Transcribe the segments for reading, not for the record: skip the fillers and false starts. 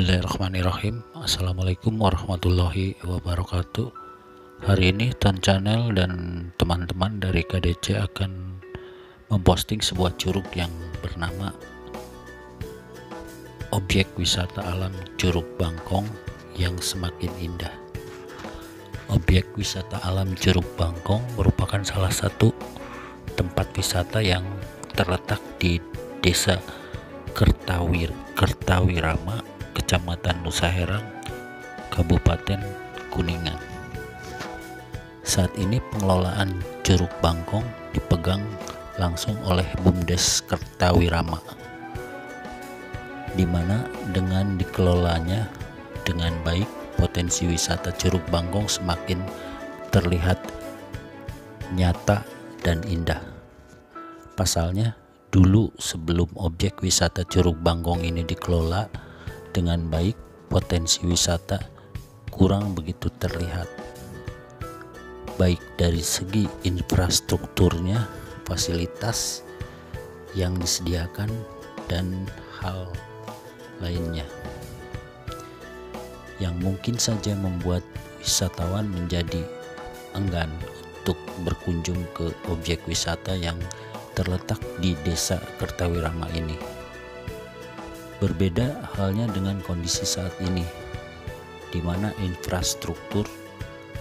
Bismillahirrahmanirrahim. Assalamualaikum warahmatullahi wabarakatuh. Hari ini Tan Channel dan teman-teman dari KDC akan memposting sebuah curug yang bernama Objek Wisata Alam Curug Bangkong yang semakin indah. Objek wisata alam Curug Bangkong merupakan salah satu tempat wisata yang terletak di Desa Kertawirama, Kecamatan Nusa Herang, Kabupaten Kuningan. Saat ini pengelolaan Curug Bangkong dipegang langsung oleh BUMDes Kertawirama, di mana dengan dikelolanya dengan baik, potensi wisata Curug Bangkong semakin terlihat nyata dan indah. Pasalnya, dulu sebelum objek wisata Curug Bangkong ini dikelola dengan baik, potensi wisata kurang begitu terlihat, baik dari segi infrastrukturnya, fasilitas yang disediakan, dan hal lainnya yang mungkin saja membuat wisatawan menjadi enggan untuk berkunjung ke objek wisata yang terletak di Desa Kertawirama ini. Berbeda halnya dengan kondisi saat ini, di mana infrastruktur,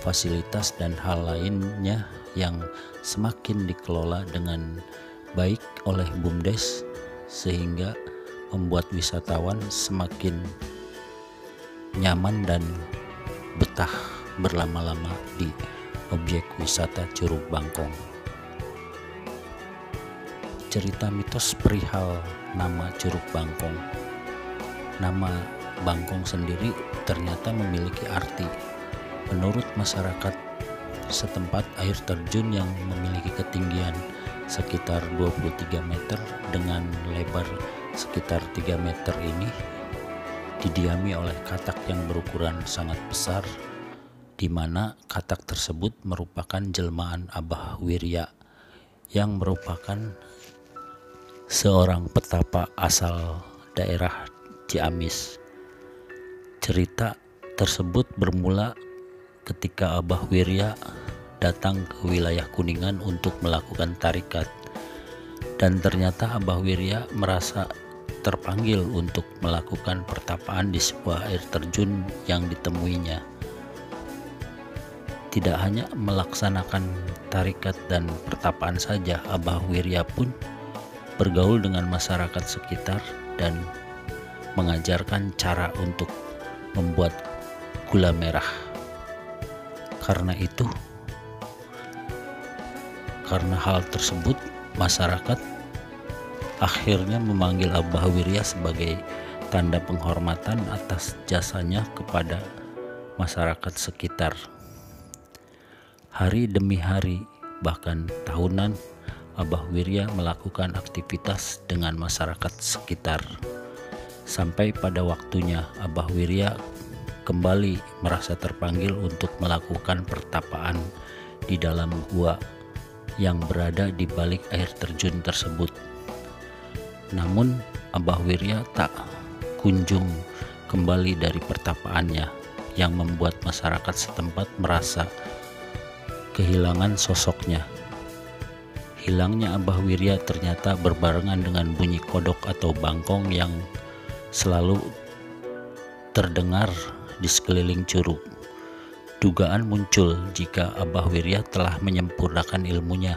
fasilitas, dan hal lainnya yang semakin dikelola dengan baik oleh BUMDes, sehingga membuat wisatawan semakin nyaman dan betah berlama-lama di objek wisata Curug Bangkong. Cerita mitos perihal nama Curug Bangkong. Nama Bangkong sendiri ternyata memiliki arti. Menurut masyarakat setempat, air terjun yang memiliki ketinggian sekitar 23 meter dengan lebar sekitar 3 meter ini didiami oleh katak yang berukuran sangat besar, di mana katak tersebut merupakan jelmaan Abah Wirya yang merupakan seorang petapa asal daerah Ciamis. Cerita tersebut bermula ketika Abah Wirya datang ke wilayah Kuningan untuk melakukan tarikat, dan ternyata Abah Wirya merasa terpanggil untuk melakukan pertapaan di sebuah air terjun yang ditemuinya. Tidak hanya melaksanakan tarikat dan pertapaan saja, Abah Wirya pun bergaul dengan masyarakat sekitar dan mengajarkan cara untuk membuat gula merah. Karena hal tersebut, masyarakat akhirnya memanggil Abah Wirya sebagai tanda penghormatan atas jasanya kepada masyarakat sekitar. Hari demi hari, bahkan tahunan, Abah Wirya melakukan aktivitas dengan masyarakat sekitar. Sampai pada waktunya Abah Wirya kembali merasa terpanggil untuk melakukan pertapaan di dalam gua yang berada di balik air terjun tersebut. Namun Abah Wirya tak kunjung kembali dari pertapaannya, yang membuat masyarakat setempat merasa kehilangan sosoknya. Hilangnya Abah Wirya ternyata berbarengan dengan bunyi kodok atau bangkong yang selalu terdengar di sekeliling curug. Dugaan muncul jika Abah Wirya telah menyempurnakan ilmunya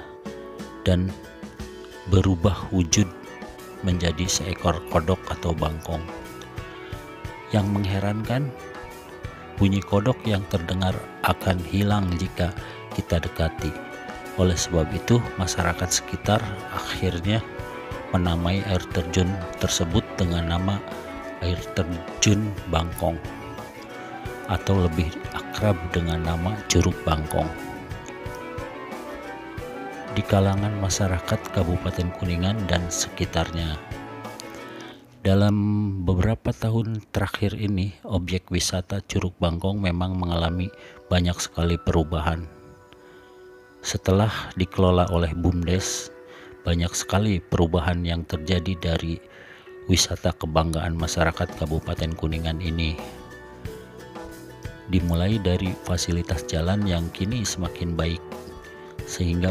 dan berubah wujud menjadi seekor kodok atau bangkong. Yang mengherankan, bunyi kodok yang terdengar akan hilang jika kita dekati. Oleh sebab itu, masyarakat sekitar akhirnya menamai air terjun tersebut dengan nama air terjun Bangkong, atau lebih akrab dengan nama Curug Bangkong. Di kalangan masyarakat Kabupaten Kuningan dan sekitarnya, dalam beberapa tahun terakhir ini, objek wisata Curug Bangkong memang mengalami banyak sekali perubahan. Setelah dikelola oleh BUMDes, banyak sekali perubahan yang terjadi, dari wisata kebanggaan masyarakat Kabupaten Kuningan ini. Dimulai dari fasilitas jalan yang kini semakin baik, sehingga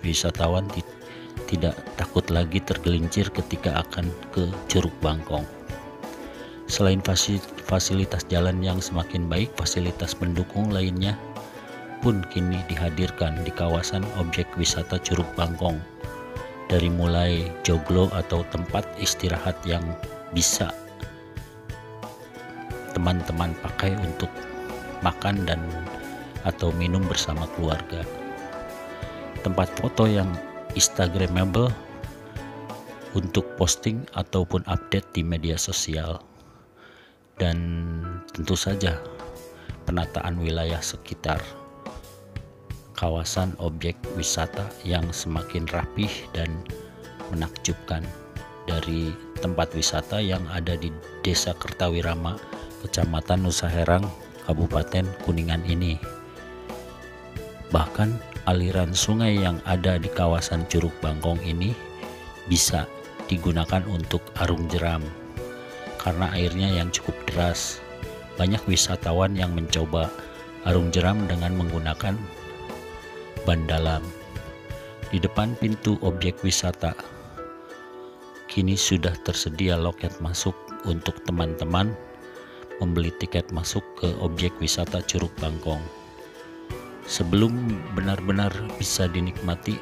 wisatawan tidak takut lagi tergelincir ketika akan ke Curug Bangkong. Selain fasilitas jalan yang semakin baik, fasilitas pendukung lainnya pun kini dihadirkan di kawasan objek wisata Curug Bangkong. Dari mulai joglo atau tempat istirahat yang bisa teman-teman pakai untuk makan dan atau minum bersama keluarga. Tempat foto yang instagramable untuk posting ataupun update di media sosial. Dan tentu saja penataan wilayah sekitar kawasan objek wisata yang semakin rapih dan menakjubkan. Dari tempat wisata yang ada di Desa Kertawirama, Kecamatan Nusa Herang, Kabupaten Kuningan ini. Bahkan aliran sungai yang ada di kawasan Curug Bangkong ini bisa digunakan untuk arung jeram karena airnya yang cukup deras. Banyak wisatawan yang mencoba arung jeram dengan menggunakan ban dalam. Di depan pintu objek wisata kini sudah tersedia loket masuk untuk teman-teman membeli tiket masuk ke objek wisata Curug Bangkong. Sebelum benar-benar bisa dinikmati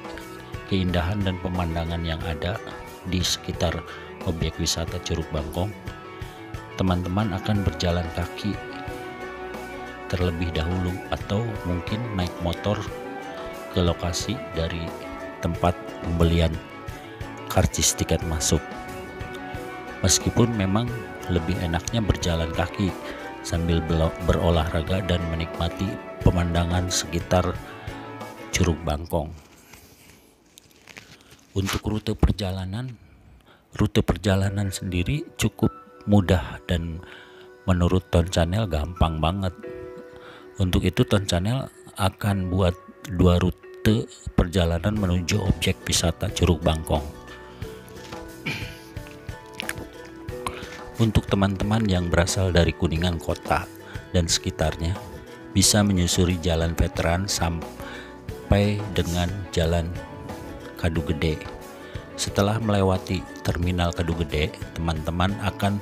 keindahan dan pemandangan yang ada di sekitar objek wisata Curug Bangkong, teman-teman akan berjalan kaki terlebih dahulu atau mungkin naik motor ke lokasi dari tempat pembelian karcis tiket masuk. Meskipun memang lebih enaknya berjalan kaki sambil berolahraga dan menikmati pemandangan sekitar Curug Bangkong. Untuk rute perjalanan sendiri cukup mudah dan menurut Ton Channel gampang banget. Untuk itu Ton Channel akan buat 2 rute perjalanan menuju objek wisata Curug Bangkong. Untuk teman-teman yang berasal dari Kuningan kota dan sekitarnya, bisa menyusuri Jalan Veteran sampai dengan Jalan Kadu Gede. Setelah melewati Terminal Kadu Gede, teman-teman akan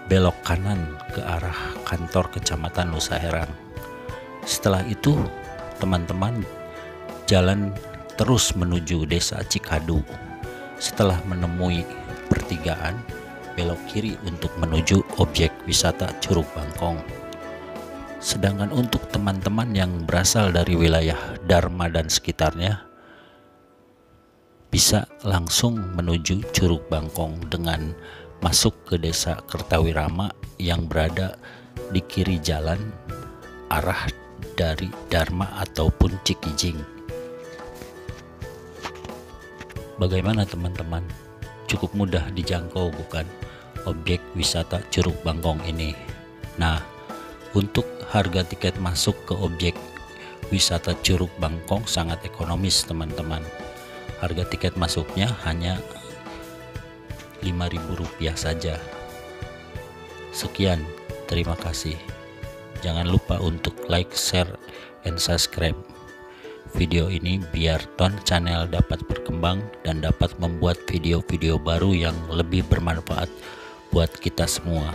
belok kanan ke arah kantor Kecamatan Nusa Herang. Setelah itu teman-teman jalan terus menuju Desa Cikadu. Setelah menemui pertigaan, belok kiri untuk menuju objek wisata Curug Bangkong. Sedangkan untuk teman-teman yang berasal dari wilayah Dharma dan sekitarnya, bisa langsung menuju Curug Bangkong dengan masuk ke Desa Kertawirama yang berada di kiri jalan arah dari Dharma ataupun Cikijing. Bagaimana teman-teman? Cukup mudah dijangkau bukan objek wisata Curug Bangkong ini? Nah, untuk harga tiket masuk ke objek wisata Curug Bangkong sangat ekonomis teman-teman. Harga tiket masuknya hanya Rp5.000 saja. Sekian, terima kasih. Jangan lupa untuk like, share, and subscribe video ini biar Ton Channel dapat berkembang dan dapat membuat video-video baru yang lebih bermanfaat buat kita semua.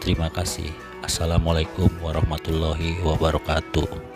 Terima kasih. Assalamualaikum warahmatullahi wabarakatuh.